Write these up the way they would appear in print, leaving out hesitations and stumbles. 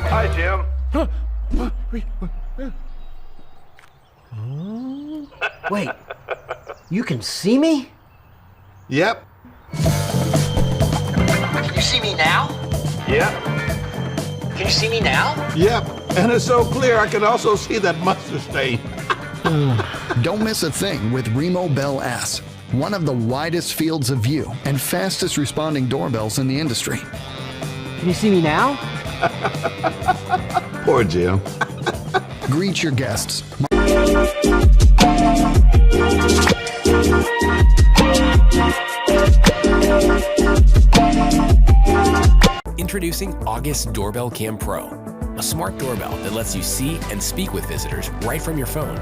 Hi, Jim. Wait, you can see me? Yep. Can you see me now? Yep. Can you see me now? Yep. And it's so clear I can also see that mustard stain. Don't miss a thing with Remo Bell S, one of the widest fields of view and fastest responding doorbells in the industry. Can you see me now? Poor Jim. Greet your guests. Introducing August Doorbell Cam Pro, a smart doorbell that lets you see and speak with visitors right from your phone.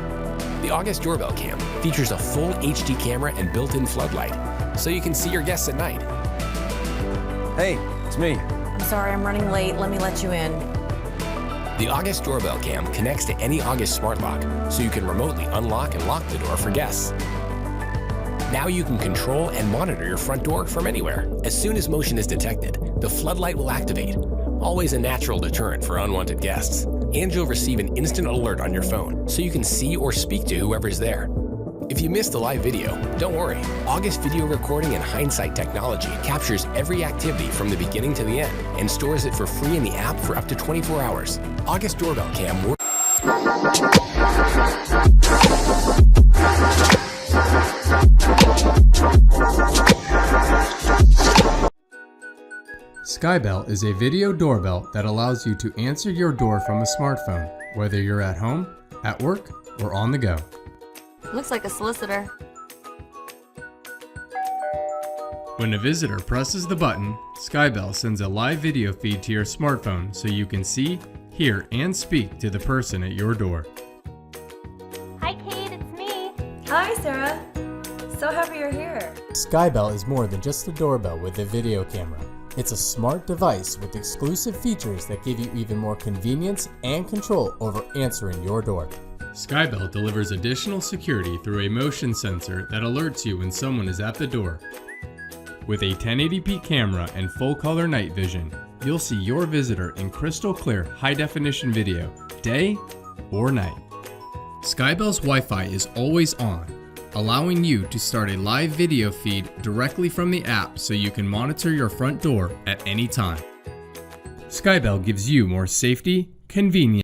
The August Doorbell Cam features a full HD camera and built-in floodlight, so you can see your guests at night. Hey, it's me. I'm sorry, I'm running late. Let me let you in. The August Doorbell Cam connects to any August smart lock, so you can remotely unlock and lock the door for guests. Now you can control and monitor your front door from anywhere. As soon as motion is detected, the floodlight will activate, always a natural deterrent for unwanted guests. And you'll receive an instant alert on your phone, so you can see or speak to whoever's there. If you missed the live video, don't worry. August video recording and hindsight technology captures every activity from the beginning to the end and stores it for free in the app for up to 24 hours. August Doorbell Cam works. SkyBell is a video doorbell that allows you to answer your door from a smartphone, whether you're at home, at work, or on the go. Looks like a solicitor. When a visitor presses the button, SkyBell sends a live video feed to your smartphone so you can see, hear, and speak to the person at your door. Hi Kate, it's me. Hi, Sarah. So happy you're here. SkyBell is more than just a doorbell with a video camera. It's a smart device with exclusive features that give you even more convenience and control over answering your door. SkyBell delivers additional security through a motion sensor that alerts you when someone is at the door. With a 1080p camera and full-color night vision, you'll see your visitor in crystal clear high-definition video, day or night. SkyBell's Wi-Fi is always on, allowing you to start a live video feed directly from the app so you can monitor your front door at any time. SkyBell gives you more safety, convenience.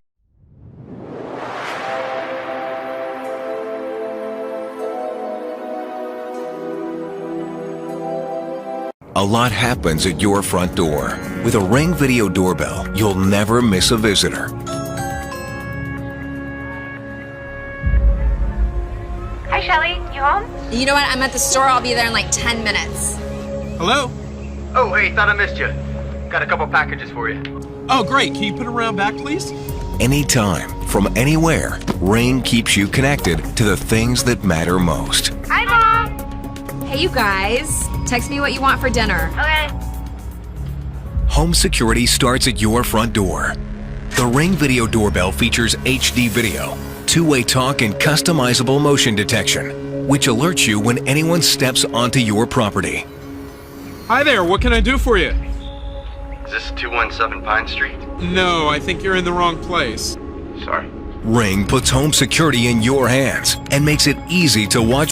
A lot happens at your front door. With a Ring Video Doorbell, you'll never miss a visitor. Hi Shelly, you home? You know what? I'm at the store. I'll be there in like 10 minutes. Hello? Oh, hey, thought I missed you. Got a couple packages for you. Oh, great. Can you put it around back, please? Anytime, from anywhere, Ring keeps you connected to the things that matter most. Hi Mom. Hey, you guys. Text me what you want for dinner. Okay. Home security starts at your front door. The Ring Video Doorbell features HD video, two-way talk, and customizable motion detection, which alerts you when anyone steps onto your property. Hi there. What can I do for you? Is this 217 Pine Street? No, I think you're in the wrong place. Sorry. Ring puts home security in your hands and makes it easy to watch.